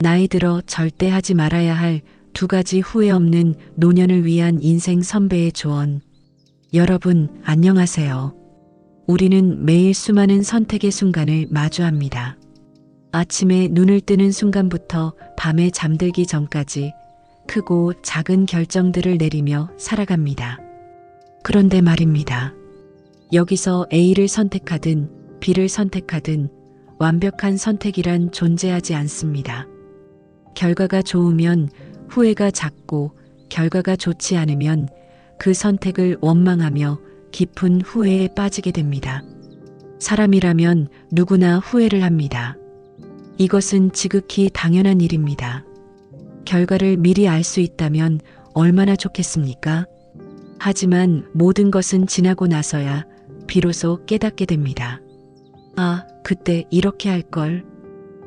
나이 들어 절대 하지 말아야 할 2가지 후회 없는 노년을 위한 인생 선배의 조언. 여러분, 안녕하세요. 우리는 매일 수많은 선택의 순간을 마주합니다. 아침에 눈을 뜨는 순간부터 밤에 잠들기 전까지 크고 작은 결정들을 내리며 살아갑니다. 그런데 말입니다. 여기서 A를 선택하든 B를 선택하든 완벽한 선택이란 존재하지 않습니다. 결과가 좋으면 후회가 작고 결과가 좋지 않으면 그 선택을 원망하며 깊은 후회에 빠지게 됩니다. 사람이라면 누구나 후회를 합니다. 이것은 지극히 당연한 일입니다. 결과를 미리 알 수 있다면 얼마나 좋겠습니까? 하지만 모든 것은 지나고 나서야 비로소 깨닫게 됩니다. 아, 그때 이렇게 할 걸.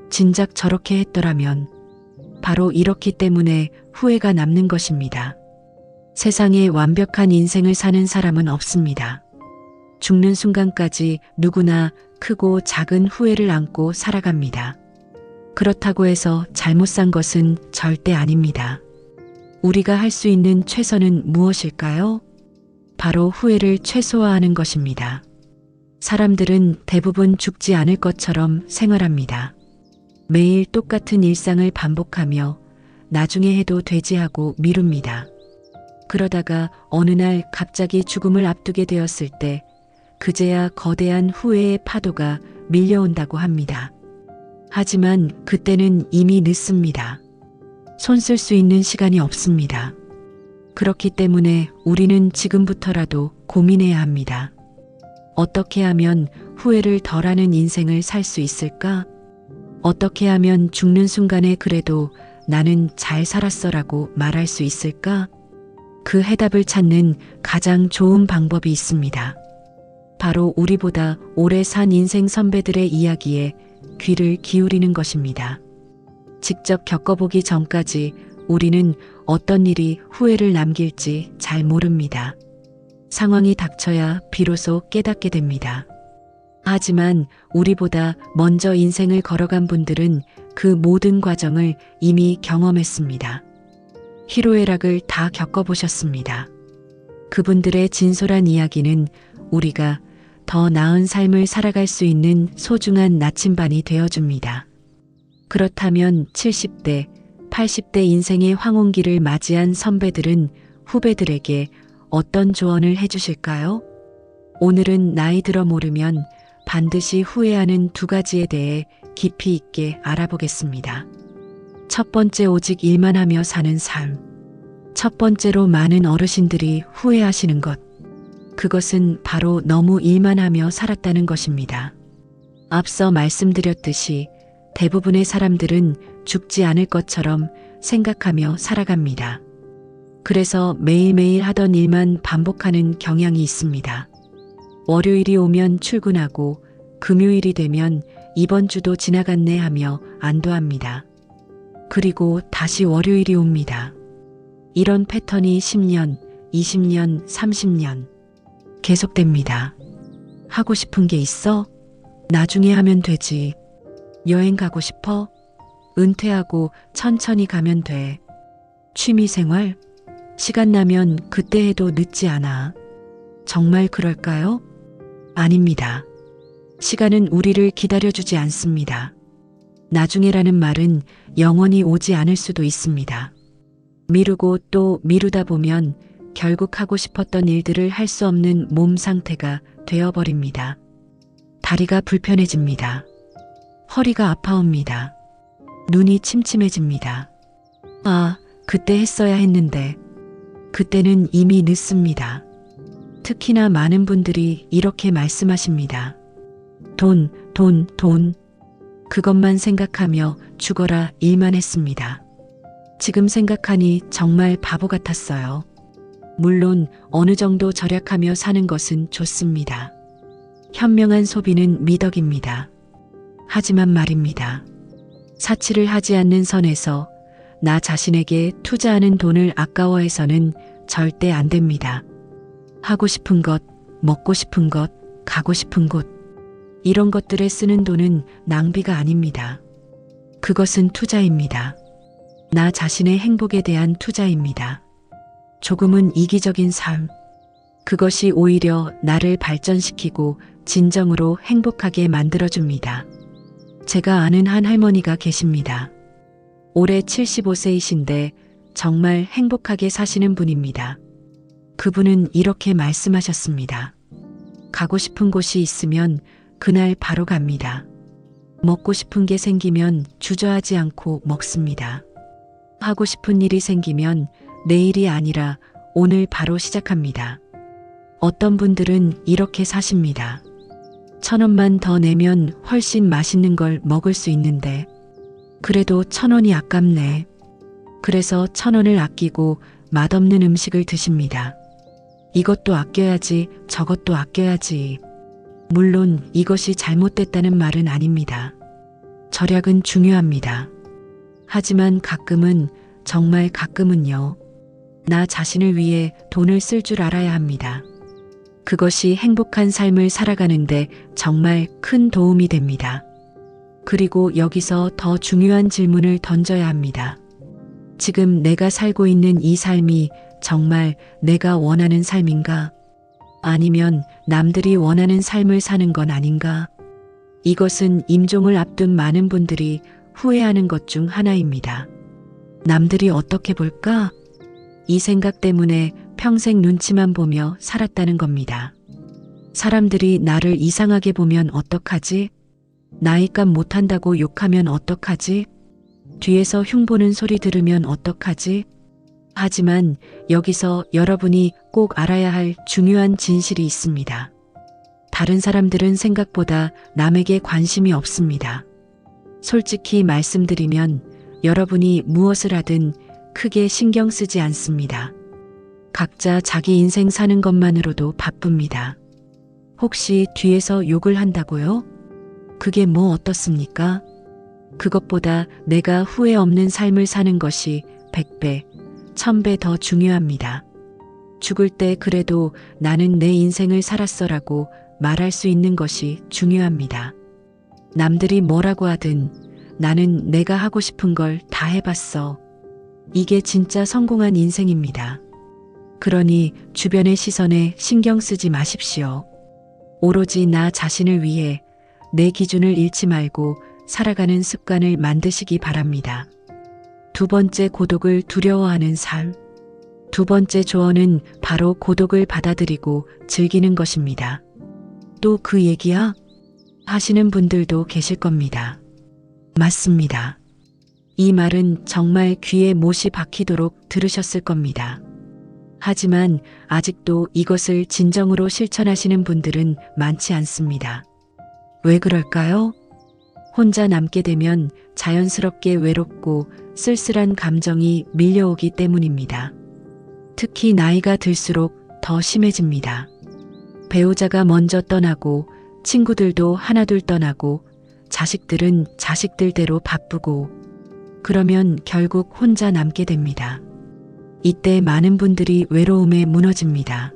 진작 저렇게 했더라면. 바로 이렇기 때문에 후회가 남는 것입니다. 세상에 완벽한 인생을 사는 사람은 없습니다. 죽는 순간까지 누구나 크고 작은 후회를 안고 살아갑니다. 그렇다고 해서 잘못 산 것은 절대 아닙니다. 우리가 할 수 있는 최선은 무엇일까요? 바로 후회를 최소화하는 것입니다. 사람들은 대부분 죽지 않을 것처럼 생활합니다. 매일 똑같은 일상을 반복하며 나중에 해도 되지 하고 미룹니다. 그러다가 어느 날 갑자기 죽음을 앞두게 되었을 때 그제야 거대한 후회의 파도가 밀려온다고 합니다. 하지만 그때는 이미 늦습니다. 손 쓸 수 있는 시간이 없습니다. 그렇기 때문에 우리는 지금부터라도 고민해야 합니다. 어떻게 하면 후회를 덜하는 인생을 살 수 있을까? 어떻게 하면 죽는 순간에 그래도 나는 잘 살았어라고 말할 수 있을까? 그 해답을 찾는 가장 좋은 방법이 있습니다. 바로 우리보다 오래 산 인생 선배들의 이야기에 귀를 기울이는 것입니다. 직접 겪어보기 전까지 우리는 어떤 일이 후회를 남길지 잘 모릅니다. 상황이 닥쳐야 비로소 깨닫게 됩니다. 하지만 우리보다 먼저 인생을 걸어간 분들은 그 모든 과정을 이미 경험했습니다. 희로애락을 다 겪어보셨습니다. 그분들의 진솔한 이야기는 우리가 더 나은 삶을 살아갈 수 있는 소중한 나침반이 되어줍니다. 그렇다면 70대, 80대 인생의 황혼기를 맞이한 선배들은 후배들에게 어떤 조언을 해주실까요? 오늘은 나이 들어 모르면 반드시 후회하는 2가지에 대해 깊이 있게 알아보겠습니다. 첫 번째, 오직 일만 하며 사는 삶. 첫 번째로 많은 어르신들이 후회하시는 것. 그것은 바로 너무 일만 하며 살았다는 것입니다. 앞서 말씀드렸듯이 대부분의 사람들은 죽지 않을 것처럼 생각하며 살아갑니다. 그래서 매일매일 하던 일만 반복하는 경향이 있습니다. 월요일이 오면 출근하고 금요일이 되면 이번 주도 지나갔네 하며 안도합니다. 그리고 다시 월요일이 옵니다. 이런 패턴이 10년, 20년, 30년 계속됩니다. 하고 싶은 게 있어? 나중에 하면 되지. 여행 가고 싶어? 은퇴하고 천천히 가면 돼. 취미생활? 시간 나면 그때 해도 늦지 않아. 정말 그럴까요? 아닙니다. 시간은 우리를 기다려주지 않습니다. 나중에라는 말은 영원히 오지 않을 수도 있습니다. 미루고 또 미루다 보면 결국 하고 싶었던 일들을 할 수 없는 몸 상태가 되어버립니다. 다리가 불편해집니다. 허리가 아파옵니다. 눈이 침침해집니다. 아, 그때 했어야 했는데. 그때는 이미 늦습니다. 특히나 많은 분들이 이렇게 말씀하십니다. 돈. 그것만 생각하며 죽어라 일만 했습니다. 지금 생각하니 정말 바보 같았어요. 물론 어느 정도 절약하며 사는 것은 좋습니다. 현명한 소비는 미덕입니다. 하지만 말입니다. 사치를 하지 않는 선에서 나 자신에게 투자하는 돈을 아까워해서는 절대 안 됩니다. 하고 싶은 것, 먹고 싶은 것, 가고 싶은 곳, 이런 것들에 쓰는 돈은 낭비가 아닙니다. 그것은 투자입니다. 나 자신의 행복에 대한 투자입니다. 조금은 이기적인 삶. 그것이 오히려 나를 발전시키고 진정으로 행복하게 만들어줍니다. 제가 아는 한 할머니가 계십니다. 올해 75세이신데 정말 행복하게 사시는 분입니다. 그분은 이렇게 말씀하셨습니다. 가고 싶은 곳이 있으면 그날 바로 갑니다. 먹고 싶은 게 생기면 주저하지 않고 먹습니다. 하고 싶은 일이 생기면 내일이 아니라 오늘 바로 시작합니다. 어떤 분들은 이렇게 사십니다. 1,000원만 더 내면 훨씬 맛있는 걸 먹을 수 있는데 그래도 1,000원이 아깝네. 그래서 1,000원을 아끼고 맛없는 음식을 드십니다. 이것도 아껴야지, 저것도 아껴야지. 물론 이것이 잘못됐다는 말은 아닙니다. 절약은 중요합니다. 하지만 가끔은, 정말 가끔은요, 나 자신을 위해 돈을 쓸 줄 알아야 합니다. 그것이 행복한 삶을 살아가는데 정말 큰 도움이 됩니다. 그리고 여기서 더 중요한 질문을 던져야 합니다. 지금 내가 살고 있는 이 삶이 정말 내가 원하는 삶인가? 아니면 남들이 원하는 삶을 사는 건 아닌가? 이것은 임종을 앞둔 많은 분들이 후회하는 것 중 하나입니다. 남들이 어떻게 볼까? 이 생각 때문에 평생 눈치만 보며 살았다는 겁니다. 사람들이 나를 이상하게 보면 어떡하지? 나이값 못한다고 욕하면 어떡하지? 뒤에서 흉보는 소리 들으면 어떡하지? 하지만 여기서 여러분이 꼭 알아야 할 중요한 진실이 있습니다. 다른 사람들은 생각보다 남에게 관심이 없습니다. 솔직히 말씀드리면 여러분이 무엇을 하든 크게 신경 쓰지 않습니다. 각자 자기 인생 사는 것만으로도 바쁩니다. 혹시 뒤에서 욕을 한다고요? 그게 뭐 어떻습니까? 그것보다 내가 후회 없는 삶을 사는 것이 100배, 1000배 더 중요합니다. 죽을 때 그래도 나는 내 인생을 살았어라고 말할 수 있는 것이 중요합니다. 남들이 뭐라고 하든 나는 내가 하고 싶은 걸 다 해봤어. 이게 진짜 성공한 인생입니다. 그러니 주변의 시선에 신경 쓰지 마십시오. 오로지 나 자신을 위해 내 기준을 잃지 말고 살아가는 습관을 만드시기 바랍니다. 두 번째, 고독을 두려워하는 삶. 두 번째 조언은 바로 고독을 받아들이고 즐기는 것입니다. 또 그 얘기야? 하시는 분들도 계실 겁니다. 맞습니다. 이 말은 정말 귀에 못이 박히도록 들으셨을 겁니다. 하지만 아직도 이것을 진정으로 실천하시는 분들은 많지 않습니다. 왜 그럴까요? 혼자 남게 되면 자연스럽게 외롭고 쓸쓸한 감정이 밀려오기 때문입니다. 특히 나이가 들수록 더 심해집니다. 배우자가 먼저 떠나고 친구들도 하나둘 떠나고 자식들은 자식들대로 바쁘고 그러면 결국 혼자 남게 됩니다. 이때 많은 분들이 외로움에 무너집니다.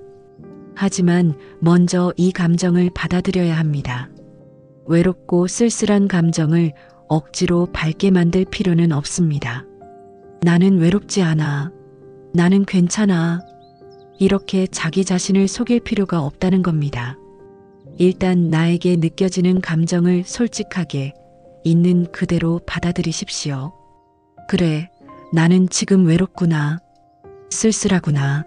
하지만 먼저 이 감정을 받아들여야 합니다. 외롭고 쓸쓸한 감정을 억지로 밝게 만들 필요는 없습니다. 나는 외롭지 않아. 나는 괜찮아. 이렇게 자기 자신을 속일 필요가 없다는 겁니다. 일단 나에게 느껴지는 감정을 솔직하게 있는 그대로 받아들이십시오. 그래, 나는 지금 외롭구나. 쓸쓸하구나.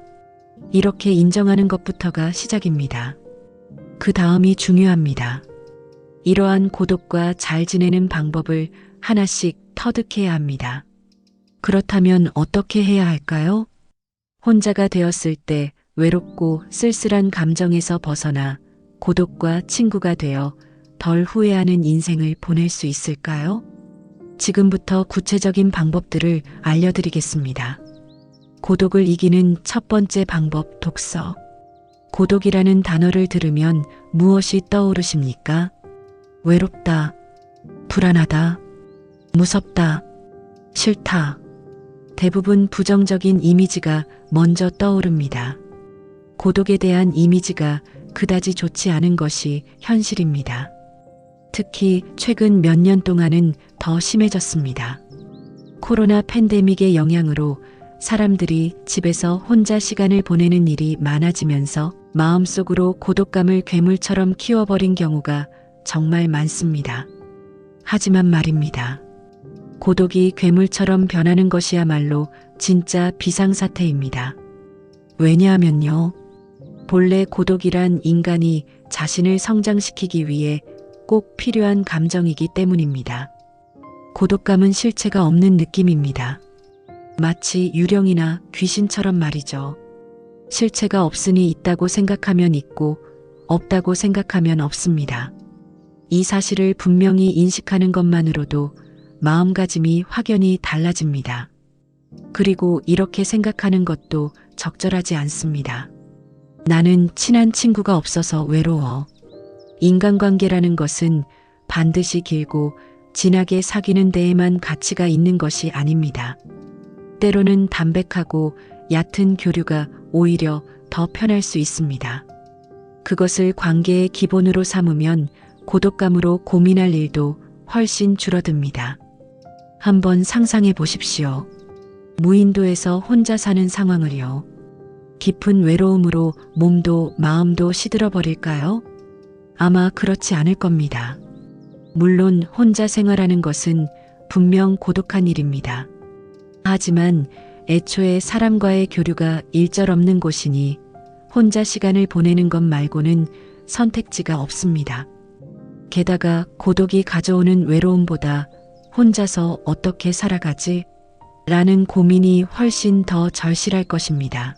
이렇게 인정하는 것부터가 시작입니다. 그 다음이 중요합니다. 이러한 고독과 잘 지내는 방법을 하나씩 터득해야 합니다. 그렇다면 어떻게 해야 할까요? 혼자가 되었을 때 외롭고 쓸쓸한 감정에서 벗어나 고독과 친구가 되어 덜 후회하는 인생을 보낼 수 있을까요? 지금부터 구체적인 방법들을 알려드리겠습니다. 고독을 이기는 첫 번째 방법, 독서. 고독이라는 단어를 들으면 무엇이 떠오르십니까? 외롭다, 불안하다, 무섭다, 싫다. 대부분 부정적인 이미지가 먼저 떠오릅니다. 고독에 대한 이미지가 그다지 좋지 않은 것이 현실입니다. 특히 최근 몇 년 동안은 더 심해졌습니다. 코로나 팬데믹의 영향으로 사람들이 집에서 혼자 시간을 보내는 일이 많아지면서 마음속으로 고독감을 괴물처럼 키워버린 경우가 정말 많습니다. 하지만 말입니다. 고독이 괴물처럼 변하는 것이야말로 진짜 비상사태입니다. 왜냐하면요. 본래 고독이란 인간이 자신을 성장시키기 위해 꼭 필요한 감정이기 때문입니다. 고독감은 실체가 없는 느낌입니다. 마치 유령이나 귀신처럼 말이죠. 실체가 없으니 있다고 생각하면 있고 없다고 생각하면 없습니다. 이 사실을 분명히 인식하는 것만으로도 마음가짐이 확연히 달라집니다. 그리고 이렇게 생각하는 것도 적절하지 않습니다. 나는 친한 친구가 없어서 외로워. 인간관계라는 것은 반드시 길고 진하게 사귀는 데에만 가치가 있는 것이 아닙니다. 때로는 담백하고 얕은 교류가 오히려 더 편할 수 있습니다. 그것을 관계의 기본으로 삼으면 고독감으로 고민할 일도 훨씬 줄어듭니다. 한번 상상해 보십시오. 무인도에서 혼자 사는 상황을요. 깊은 외로움으로 몸도 마음도 시들어 버릴까요? 아마 그렇지 않을 겁니다. 물론 혼자 생활하는 것은 분명 고독한 일입니다. 하지만 애초에 사람과의 교류가 일절 없는 곳이니 혼자 시간을 보내는 것 말고는 선택지가 없습니다. 게다가 고독이 가져오는 외로움보다 혼자서 어떻게 살아가지? 라는 고민이 훨씬 더 절실할 것입니다.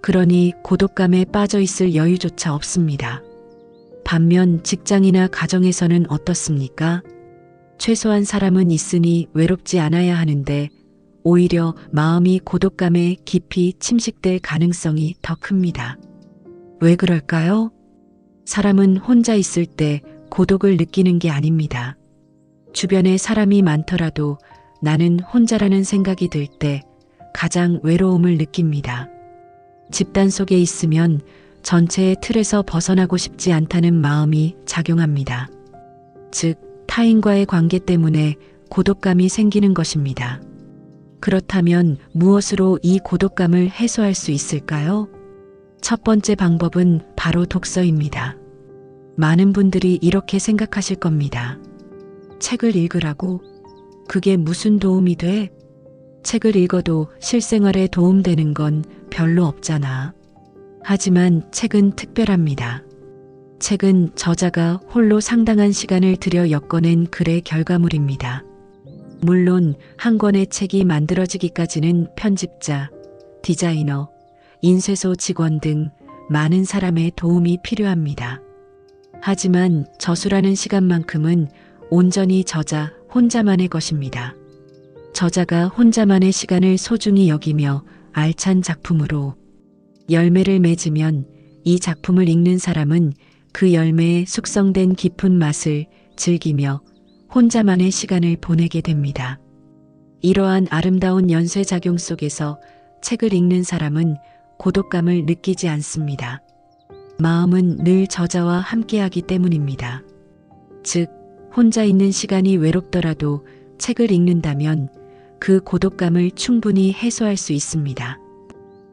그러니 고독감에 빠져 있을 여유조차 없습니다. 반면 직장이나 가정에서는 어떻습니까? 최소한 사람은 있으니 외롭지 않아야 하는데 오히려 마음이 고독감에 깊이 침식될 가능성이 더 큽니다. 왜 그럴까요? 사람은 혼자 있을 때 고독을 느끼는 게 아닙니다. 주변에 사람이 많더라도 나는 혼자라는 생각이 들 때 가장 외로움을 느낍니다. 집단 속에 있으면 전체의 틀에서 벗어나고 싶지 않다는 마음이 작용합니다. 즉, 타인과의 관계 때문에 고독감이 생기는 것입니다. 그렇다면 무엇으로 이 고독감을 해소할 수 있을까요? 첫 번째 방법은 바로 독서입니다. 많은 분들이 이렇게 생각하실 겁니다. 책을 읽으라고? 그게 무슨 도움이 돼? 책을 읽어도 실생활에 도움되는 건 별로 없잖아. 하지만 책은 특별합니다. 책은 저자가 홀로 상당한 시간을 들여 엮어낸 글의 결과물입니다. 물론 한 권의 책이 만들어지기까지는 편집자, 디자이너, 인쇄소 직원 등 많은 사람의 도움이 필요합니다. 하지만 저수라는 시간만큼은 온전히 저자 혼자만의 것입니다. 저자가 혼자만의 시간을 소중히 여기며 알찬 작품으로 열매를 맺으면 이 작품을 읽는 사람은 그 열매의 숙성된 깊은 맛을 즐기며 혼자만의 시간을 보내게 됩니다. 이러한 아름다운 연쇄작용 속에서 책을 읽는 사람은 고독감을 느끼지 않습니다. 마음은 늘 저자와 함께하기 때문입니다. 즉, 혼자 있는 시간이 외롭더라도 책을 읽는다면 그 고독감을 충분히 해소할 수 있습니다.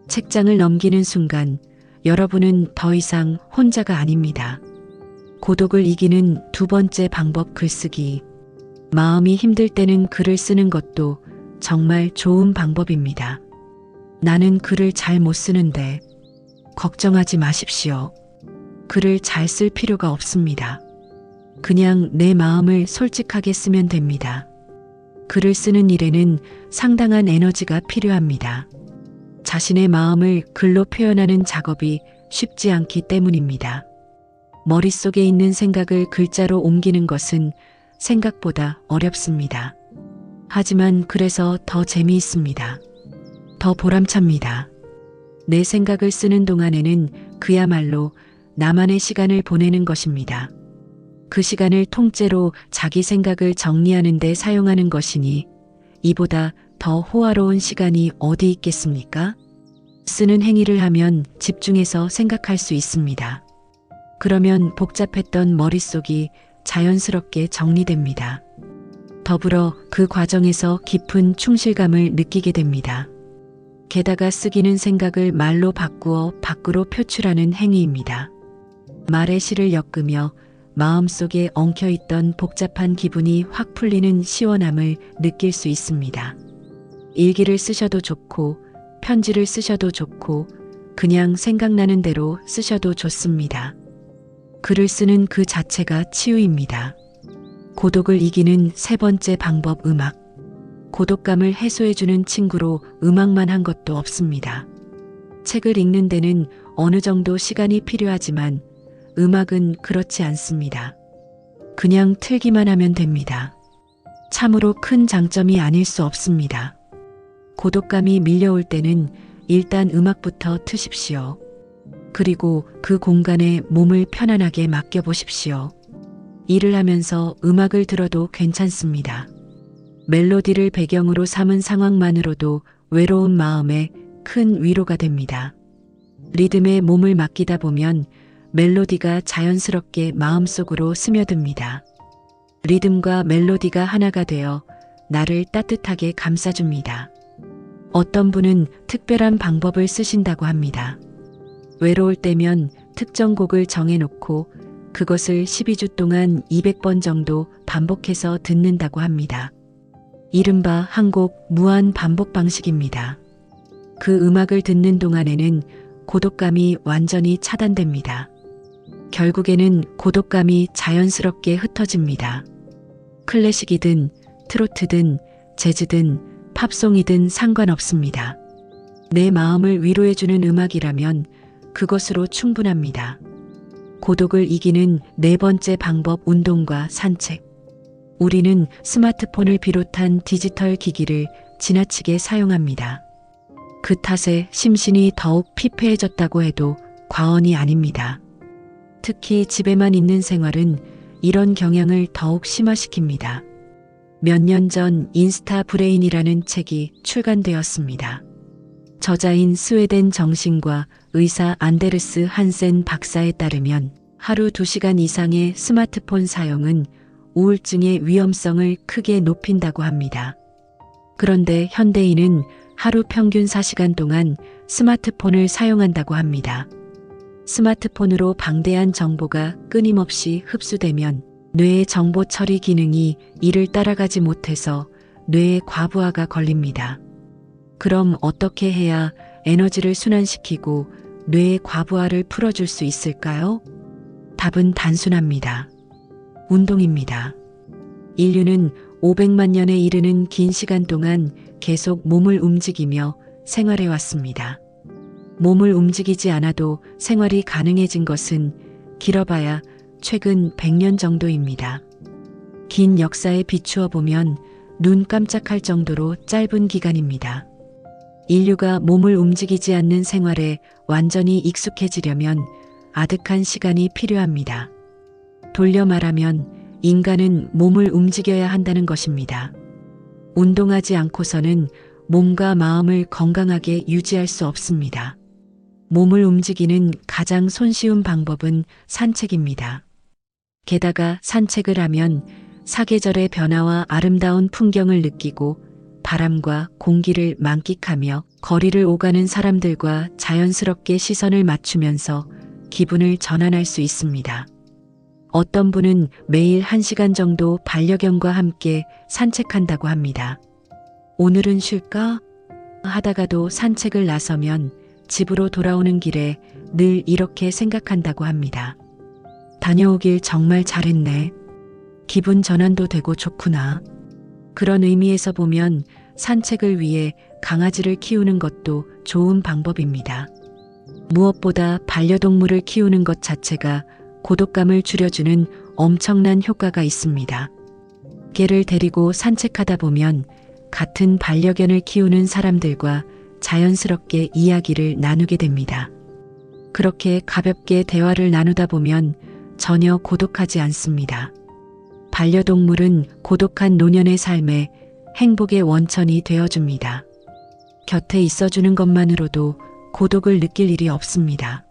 책장을 넘기는 순간 여러분은 더 이상 혼자가 아닙니다. 고독을 이기는 두 번째 방법, 글쓰기. 마음이 힘들 때는 글을 쓰는 것도 정말 좋은 방법입니다. 나는 글을 잘 못 쓰는데 걱정하지 마십시오. 글을 잘 쓸 필요가 없습니다. 그냥 내 마음을 솔직하게 쓰면 됩니다. 글을 쓰는 일에는 상당한 에너지가 필요합니다. 자신의 마음을 글로 표현하는 작업이 쉽지 않기 때문입니다. 머릿속에 있는 생각을 글자로 옮기는 것은 생각보다 어렵습니다. 하지만 그래서 더 재미있습니다. 더 보람찹니다. 내 생각을 쓰는 동안에는 그야말로 나만의 시간을 보내는 것입니다. 그 시간을 통째로 자기 생각을 정리하는 데 사용하는 것이니 이보다 더 호화로운 시간이 어디 있겠습니까? 쓰는 행위를 하면 집중해서 생각할 수 있습니다. 그러면 복잡했던 머릿속이 자연스럽게 정리됩니다. 더불어 그 과정에서 깊은 충실감을 느끼게 됩니다. 게다가 쓰기는 생각을 말로 바꾸어 밖으로 표출하는 행위입니다. 말의 실을 엮으며 마음속에 엉켜있던 복잡한 기분이 확 풀리는 시원함을 느낄 수 있습니다. 일기를 쓰셔도 좋고 편지를 쓰셔도 좋고 그냥 생각나는 대로 쓰셔도 좋습니다. 글을 쓰는 그 자체가 치유입니다. 고독을 이기는 세 번째 방법 음악. 고독감을 해소해주는 친구로 음악만 한 것도 없습니다. 책을 읽는 데는 어느 정도 시간이 필요하지만 음악은 그렇지 않습니다. 그냥 틀기만 하면 됩니다. 참으로 큰 장점이 아닐 수 없습니다. 고독감이 밀려올 때는 일단 음악부터 트십시오. 그리고 그 공간에 몸을 편안하게 맡겨보십시오. 일을 하면서 음악을 들어도 괜찮습니다. 멜로디를 배경으로 삼은 상황만으로도 외로운 마음에 큰 위로가 됩니다. 리듬에 몸을 맡기다 보면 멜로디가 자연스럽게 마음속으로 스며듭니다. 리듬과 멜로디가 하나가 되어 나를 따뜻하게 감싸줍니다. 어떤 분은 특별한 방법을 쓰신다고 합니다. 외로울 때면 특정 곡을 정해놓고 그것을 12주 동안 200번 정도 반복해서 듣는다고 합니다. 이른바 한 곡 무한 반복 방식입니다. 그 음악을 듣는 동안에는 고독감이 완전히 차단됩니다. 결국에는 고독감이 자연스럽게 흩어집니다. 클래식이든 트로트든 재즈든 팝송이든 상관없습니다. 내 마음을 위로해주는 음악이라면 그것으로 충분합니다. 고독을 이기는 네 번째 방법 운동과 산책. 우리는 스마트폰을 비롯한 디지털 기기를 지나치게 사용합니다. 그 탓에 심신이 더욱 피폐해졌다고 해도 과언이 아닙니다. 특히 집에만 있는 생활은 이런 경향을 더욱 심화시킵니다. 몇 년 전 인스타 브레인이라는 책이 출간되었습니다. 저자인 스웨덴 정신과 의사 안데르스 한센 박사에 따르면 하루 2시간 이상의 스마트폰 사용은 우울증의 위험성을 크게 높인다고 합니다. 그런데 현대인은 하루 평균 4시간 동안 스마트폰을 사용한다고 합니다. 스마트폰으로 방대한 정보가 끊임없이 흡수되면 뇌의 정보 처리 기능이 이를 따라가지 못해서 뇌의 과부하가 걸립니다. 그럼 어떻게 해야 에너지를 순환시키고 뇌의 과부하를 풀어줄 수 있을까요? 답은 단순합니다. 운동입니다. 인류는 500만 년에 이르는 긴 시간 동안 계속 몸을 움직이며 생활해 왔습니다. 몸을 움직이지 않아도 생활이 가능해진 것은 길어봐야 최근 100년 정도입니다. 긴 역사에 비추어 보면 눈 깜짝할 정도로 짧은 기간입니다. 인류가 몸을 움직이지 않는 생활에 완전히 익숙해지려면 아득한 시간이 필요합니다. 돌려 말하면 인간은 몸을 움직여야 한다는 것입니다. 운동하지 않고서는 몸과 마음을 건강하게 유지할 수 없습니다. 몸을 움직이는 가장 손쉬운 방법은 산책입니다. 게다가 산책을 하면 사계절의 변화와 아름다운 풍경을 느끼고 바람과 공기를 만끽하며 거리를 오가는 사람들과 자연스럽게 시선을 맞추면서 기분을 전환할 수 있습니다. 어떤 분은 매일 1시간 정도 반려견과 함께 산책한다고 합니다. 오늘은 쉴까? 하다가도 산책을 나서면 집으로 돌아오는 길에 늘 이렇게 생각한다고 합니다. 다녀오길 정말 잘했네. 기분 전환도 되고 좋구나. 그런 의미에서 보면 산책을 위해 강아지를 키우는 것도 좋은 방법입니다. 무엇보다 반려동물을 키우는 것 자체가 고독감을 줄여주는 엄청난 효과가 있습니다. 개를 데리고 산책하다 보면 같은 반려견을 키우는 사람들과 자연스럽게 이야기를 나누게 됩니다. 그렇게 가볍게 대화를 나누다 보면 전혀 고독하지 않습니다. 반려동물은 고독한 노년의 삶에 행복의 원천이 되어줍니다. 곁에 있어주는 것만으로도 고독을 느낄 일이 없습니다.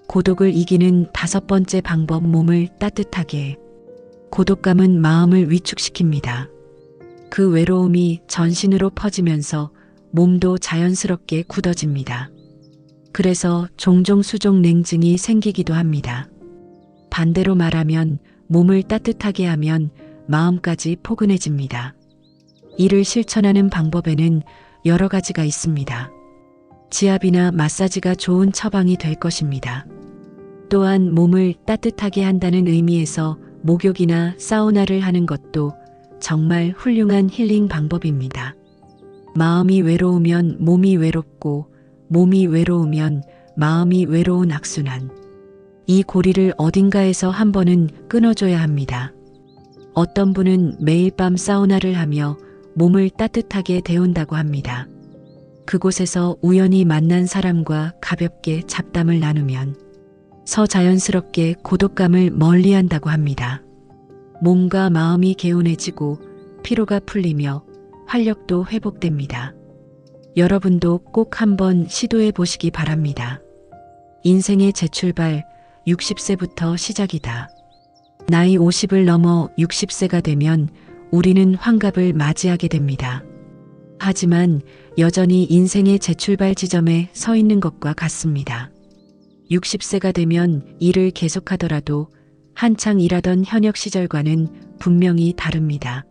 고독을 이기는 5번째 방법 몸을 따뜻하게. 고독감은 마음을 위축시킵니다. 그 외로움이 전신으로 퍼지면서 몸도 자연스럽게 굳어집니다. 그래서 종종 수족 냉증이 생기기도 합니다. 반대로 말하면 몸을 따뜻하게 하면 마음까지 포근해집니다. 이를 실천하는 방법에는 여러 가지가 있습니다. 지압이나 마사지가 좋은 처방이 될 것입니다. 또한 몸을 따뜻하게 한다는 의미에서 목욕이나 사우나를 하는 것도 정말 훌륭한 힐링 방법입니다. 마음이 외로우면 몸이 외롭고 몸이 외로우면 마음이 외로운 악순환. 이 고리를 어딘가에서 한 번은 끊어줘야 합니다. 어떤 분은 매일 밤 사우나를 하며 몸을 따뜻하게 데운다고 합니다. 그곳에서 우연히 만난 사람과 가볍게 잡담을 나누면 자연스럽게 고독감을 멀리한다고 합니다. 몸과 마음이 개운해지고 피로가 풀리며 활력도 회복됩니다. 여러분도 꼭 한번 시도해 보시기 바랍니다. 인생의 재출발 60세부터 시작이다. 나이 50을 넘어 60세가 되면 우리는 환갑을 맞이하게 됩니다. 하지만 여전히 인생의 재출발 지점에 서 있는 것과 같습니다. 60세가 되면 일을 계속하더라도 한창 일하던 현역 시절과는 분명히 다릅니다.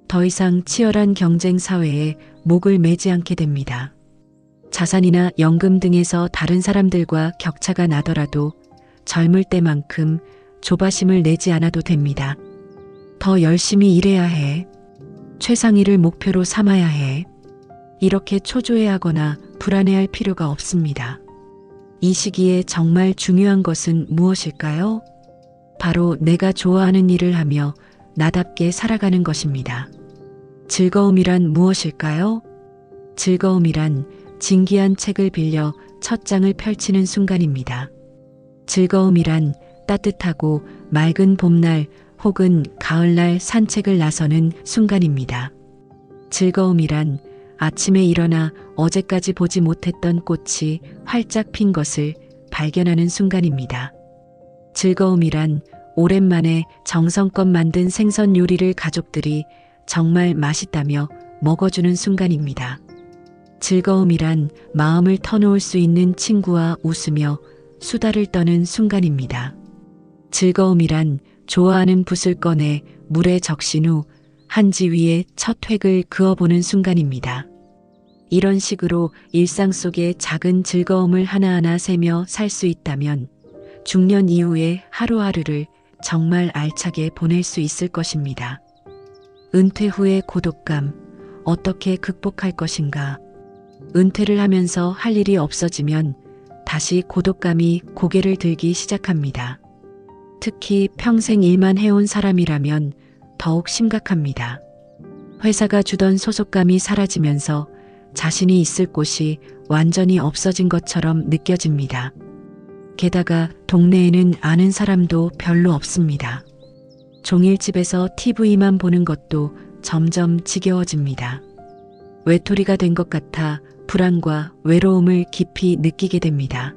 더 이상 치열한 경쟁 사회에 목을 매지 않게 됩니다. 자산이나 연금 등에서 다른 사람들과 격차가 나더라도 젊을 때만큼 조바심을 내지 않아도 됩니다. 더 열심히 일해야 해. 최상위를 목표로 삼아야 해. 이렇게 초조해하거나 불안해할 필요가 없습니다. 이 시기에 정말 중요한 것은 무엇일까요? 바로 내가 좋아하는 일을 하며 나답게 살아가는 것입니다. 즐거움이란 무엇일까요? 즐거움이란 진기한 책을 빌려 첫 장을 펼치는 순간입니다. 즐거움이란 따뜻하고 맑은 봄날 혹은 가을날 산책을 나서는 순간입니다. 즐거움이란 아침에 일어나 어제까지 보지 못했던 꽃이 활짝 핀 것을 발견하는 순간입니다. 즐거움이란 오랜만에 정성껏 만든 생선 요리를 가족들이 정말 맛있다며 먹어주는 순간입니다. 즐거움이란 마음을 터놓을 수 있는 친구와 웃으며 수다를 떠는 순간입니다. 즐거움이란 좋아하는 붓을 꺼내 물에 적신 후 한지 위에 첫 획을 그어보는 순간입니다. 이런 식으로 일상 속에 작은 즐거움을 하나하나 세며 살 수 있다면 중년 이후의 하루하루를 정말 알차게 보낼 수 있을 것입니다. 은퇴 후의 고독감, 어떻게 극복할 것인가? 은퇴를 하면서 할 일이 없어지면 다시 고독감이 고개를 들기 시작합니다. 특히 평생 일만 해온 사람이라면 더욱 심각합니다. 회사가 주던 소속감이 사라지면서 자신이 있을 곳이 완전히 없어진 것처럼 느껴집니다. 게다가 동네에는 아는 사람도 별로 없습니다. 종일집에서 TV만 보는 것도 점점 지겨워집니다. 외톨이가 된 것 같아 불안과 외로움을 깊이 느끼게 됩니다.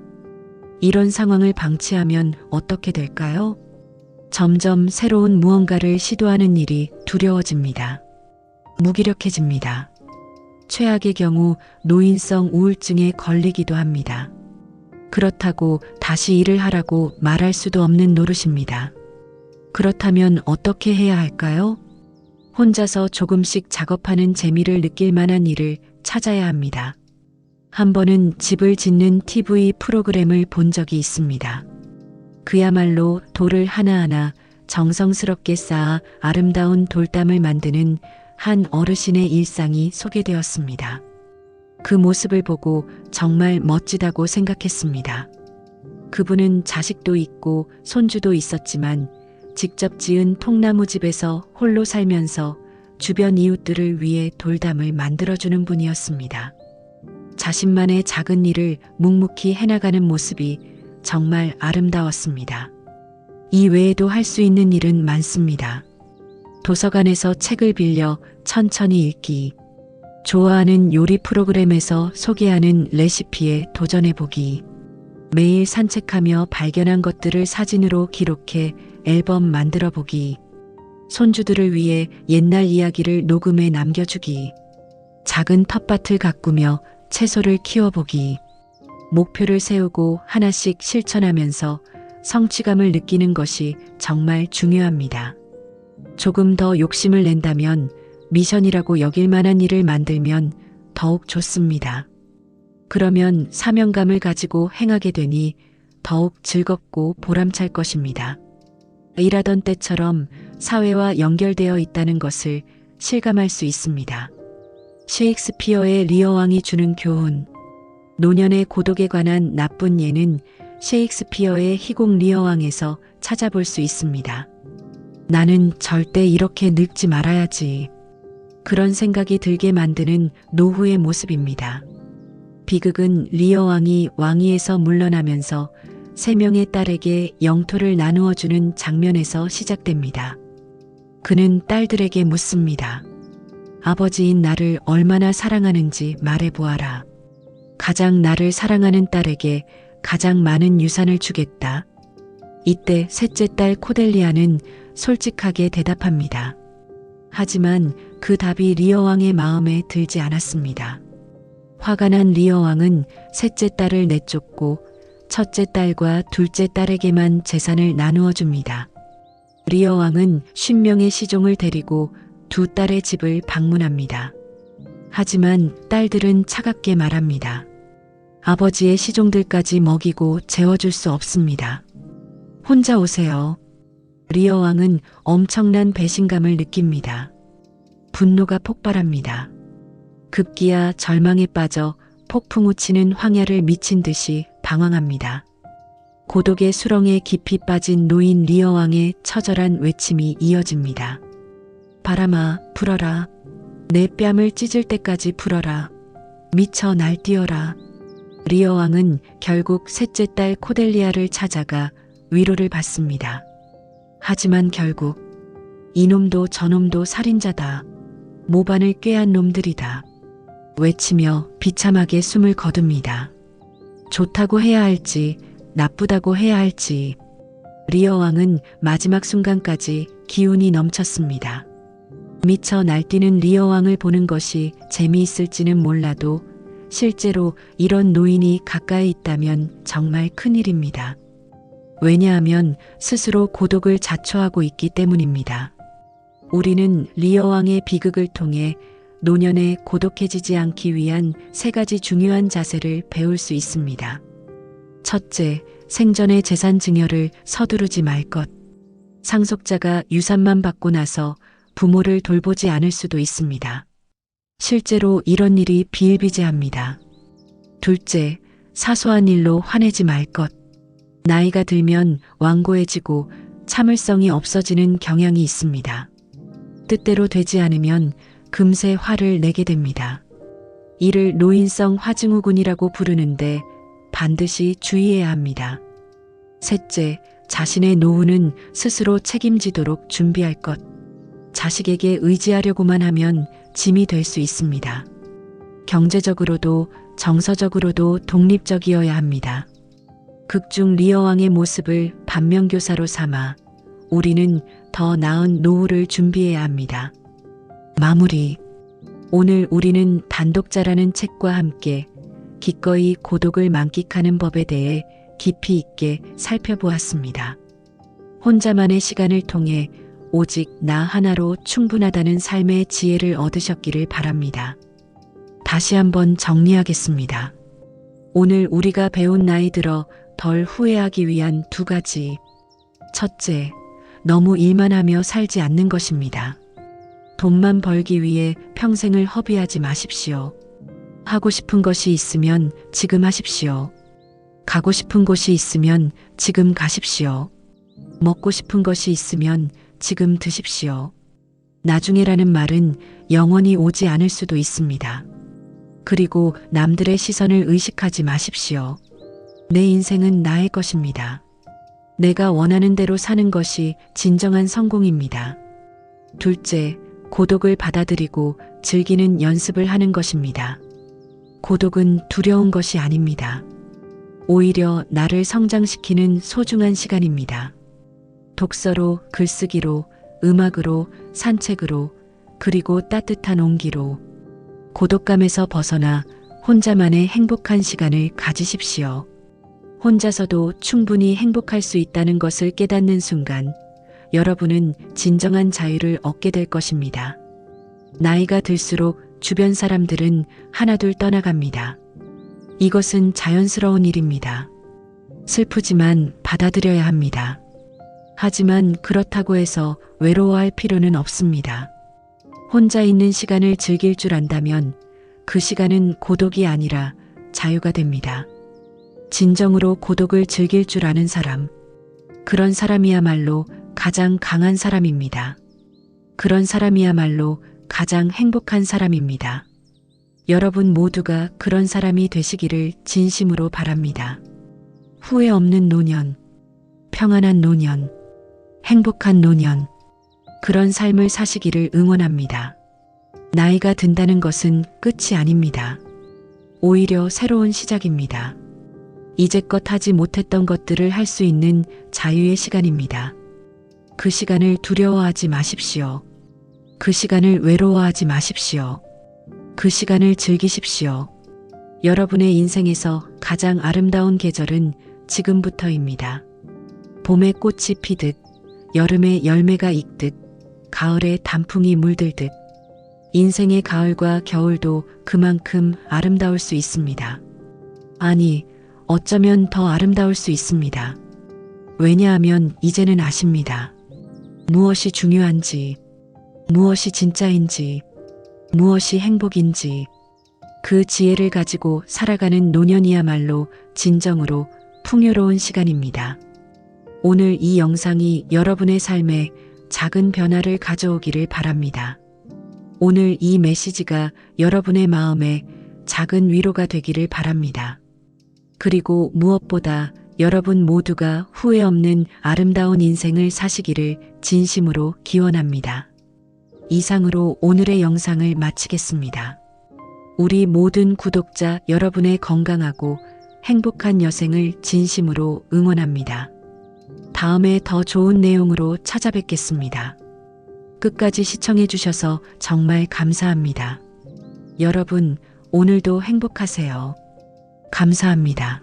이런 상황을 방치하면 어떻게 될까요? 점점 새로운 무언가를 시도하는 일이 두려워집니다. 무기력해집니다. 최악의 경우 노인성 우울증에 걸리기도 합니다. 그렇다고 다시 일을 하라고 말할 수도 없는 노릇입니다. 그렇다면 어떻게 해야 할까요? 혼자서 조금씩 작업하는 재미를 느낄 만한 일을 찾아야 합니다. 한 번은 집을 짓는 TV 프로그램을 본 적이 있습니다. 그야말로 돌을 하나하나 정성스럽게 쌓아 아름다운 돌담을 만드는 한 어르신의 일상이 소개되었습니다. 그 모습을 보고 정말 멋지다고 생각했습니다. 그분은 자식도 있고 손주도 있었지만 직접 지은 통나무 집에서 홀로 살면서 주변 이웃들을 위해 돌담을 만들어주는 분이었습니다. 자신만의 작은 일을 묵묵히 해나가는 모습이 정말 아름다웠습니다. 이 외에도 할 수 있는 일은 많습니다. 도서관에서 책을 빌려 천천히 읽기, 좋아하는 요리 프로그램에서 소개하는 레시피에 도전해보기, 매일 산책하며 발견한 것들을 사진으로 기록해 앨범 만들어보기, 손주들을 위해 옛날 이야기를 녹음해 남겨주기. 작은 텃밭을 가꾸며 채소를 키워보기. 목표를 세우고 하나씩 실천하면서 성취감을 느끼는 것이 정말 중요합니다. 조금 더 욕심을 낸다면 미션이라고 여길 만한 일을 만들면 더욱 좋습니다. 그러면 사명감을 가지고 행하게 되니 더욱 즐겁고 보람찰 것입니다. 일하던 때처럼 사회와 연결되어 있다는 것을 실감할 수 있습니다. 셰익스피어의 리어 왕이 주는 교훈. 노년의 고독에 관한 나쁜 예는 셰익스피어의 희곡 리어 왕에서 찾아볼 수 있습니다. 나는 절대 이렇게 늙지 말아야지. 그런 생각이 들게 만드는 노후의 모습입니다. 비극은 리어 왕이 왕위에서 물러나면서 3명의 딸에게 영토를 나누어 주는 장면에서 시작됩니다. 그는 딸들에게 묻습니다. 아버지인 나를 얼마나 사랑하는지 말해보아라. 가장 나를 사랑하는 딸에게 가장 많은 유산을 주겠다. 이때 셋째 딸 코델리아는 솔직하게 대답합니다. 하지만 그 답이 리어 왕의 마음에 들지 않았습니다. 화가 난 리어 왕은 셋째 딸을 내쫓고 첫째 딸과 둘째 딸에게만 재산을 나누어 줍니다. 리어 왕은 50명의 시종을 데리고 두 딸의 집을 방문합니다. 하지만 딸들은 차갑게 말합니다. 아버지의 시종들까지 먹이고 재워줄 수 없습니다. 혼자 오세요. 리어 왕은 엄청난 배신감을 느낍니다. 분노가 폭발합니다. 급기야 절망에 빠져 폭풍 우치는 황야를 미친 듯이 방황합니다. 고독의 수렁에 깊이 빠진 노인 리어 왕의 처절한 외침이 이어집니다. 바람아, 불어라. 내 뺨을 찢을 때까지 불어라. 미쳐 날뛰어라. 리어 왕은 결국 셋째 딸 코델리아를 찾아가 위로를 받습니다. 하지만 결국 이놈도 저놈도 살인자다. 모반을 꾀한 놈들이다. 외치며 비참하게 숨을 거둡니다. 좋다고 해야 할지 나쁘다고 해야 할지 리어 왕은 마지막 순간까지 기운이 넘쳤습니다. 미쳐 날뛰는 리어 왕을 보는 것이 재미있을지는 몰라도 실제로 이런 노인이 가까이 있다면 정말 큰일입니다. 왜냐하면 스스로 고독을 자초하고 있기 때문입니다. 우리는 리어 왕의 비극을 통해 노년에 고독해지지 않기 위한 3가지 중요한 자세를 배울 수 있습니다. 첫째, 생전의 재산 증여를 서두르지 말 것. 상속자가 유산만 받고 나서 부모를 돌보지 않을 수도 있습니다. 실제로 이런 일이 비일비재합니다. 둘째, 사소한 일로 화내지 말 것. 나이가 들면 완고해지고 참을성이 없어지는 경향이 있습니다. 뜻대로 되지 않으면 금세 화를 내게 됩니다. 이를 노인성 화증후군이라고 부르는데 반드시 주의해야 합니다. 셋째, 자신의 노후는 스스로 책임지도록 준비할 것. 자식에게 의지하려고만 하면 짐이 될 수 있습니다. 경제적으로도 정서적으로도 독립적이어야 합니다. 극중 리어 왕의 모습을 반면교사로 삼아 우리는 더 나은 노후를 준비해야 합니다. 마무리. 오늘 우리는 단독자라는 책과 함께 기꺼이 고독을 만끽하는 법에 대해 깊이 있게 살펴보았습니다. 혼자만의 시간을 통해 오직 나 하나로 충분하다는 삶의 지혜를 얻으셨기를 바랍니다. 다시 한번 정리하겠습니다. 오늘 우리가 배운 나이 들어 덜 후회하기 위한 2가지. 첫째, 너무 일만 하며 살지 않는 것입니다. 돈만 벌기 위해 평생을 허비하지 마십시오. 하고 싶은 것이 있으면 지금 하십시오. 가고 싶은 곳이 있으면 지금 가십시오. 먹고 싶은 것이 있으면 지금 드십시오. 나중에라는 말은 영원히 오지 않을 수도 있습니다. 그리고 남들의 시선을 의식하지 마십시오. 내 인생은 나의 것입니다. 내가 원하는 대로 사는 것이 진정한 성공입니다. 둘째, 고독을 받아들이고 즐기는 연습을 하는 것입니다. 고독은 두려운 것이 아닙니다. 오히려 나를 성장시키는 소중한 시간입니다. 독서로, 글쓰기로, 음악으로, 산책으로, 그리고 따뜻한 온기로 고독감에서 벗어나 혼자만의 행복한 시간을 가지십시오. 혼자서도 충분히 행복할 수 있다는 것을 깨닫는 순간 여러분은 진정한 자유를 얻게 될 것입니다. 나이가 들수록 주변 사람들은 하나둘 떠나갑니다. 이것은 자연스러운 일입니다. 슬프지만 받아들여야 합니다. 하지만 그렇다고 해서 외로워할 필요는 없습니다. 혼자 있는 시간을 즐길 줄 안다면 그 시간은 고독이 아니라 자유가 됩니다. 진정으로 고독을 즐길 줄 아는 사람, 그런 사람이야말로 가장 강한 사람입니다. 그런 사람이야말로 가장 행복한 사람입니다. 여러분 모두가 그런 사람이 되시기를 진심으로 바랍니다. 후회 없는 노년, 평안한 노년, 행복한 노년, 그런 삶을 사시기를 응원합니다. 나이가 든다는 것은 끝이 아닙니다. 오히려 새로운 시작입니다. 이제껏 하지 못했던 것들을 할 수 있는 자유의 시간입니다. 그 시간을 두려워하지 마십시오. 그 시간을 외로워하지 마십시오. 그 시간을 즐기십시오. 여러분의 인생에서 가장 아름다운 계절은 지금부터입니다. 봄에 꽃이 피듯, 여름에 열매가 익듯, 가을에 단풍이 물들듯, 인생의 가을과 겨울도 그만큼 아름다울 수 있습니다. 아니, 어쩌면 더 아름다울 수 있습니다. 왜냐하면 이제는 아십니다. 무엇이 중요한지, 무엇이 진짜인지, 무엇이 행복인지, 그 지혜를 가지고 살아가는 노년이야말로 진정으로 풍요로운 시간입니다. 오늘 이 영상이 여러분의 삶에 작은 변화를 가져오기를 바랍니다. 오늘 이 메시지가 여러분의 마음에 작은 위로가 되기를 바랍니다. 그리고 무엇보다 여러분 모두가 후회 없는 아름다운 인생을 사시기를 진심으로 기원합니다. 이상으로 오늘의 영상을 마치겠습니다. 우리 모든 구독자 여러분의 건강하고 행복한 여생을 진심으로 응원합니다. 다음에 더 좋은 내용으로 찾아뵙겠습니다. 끝까지 시청해 주셔서 정말 감사합니다. 여러분, 오늘도 행복하세요. 감사합니다.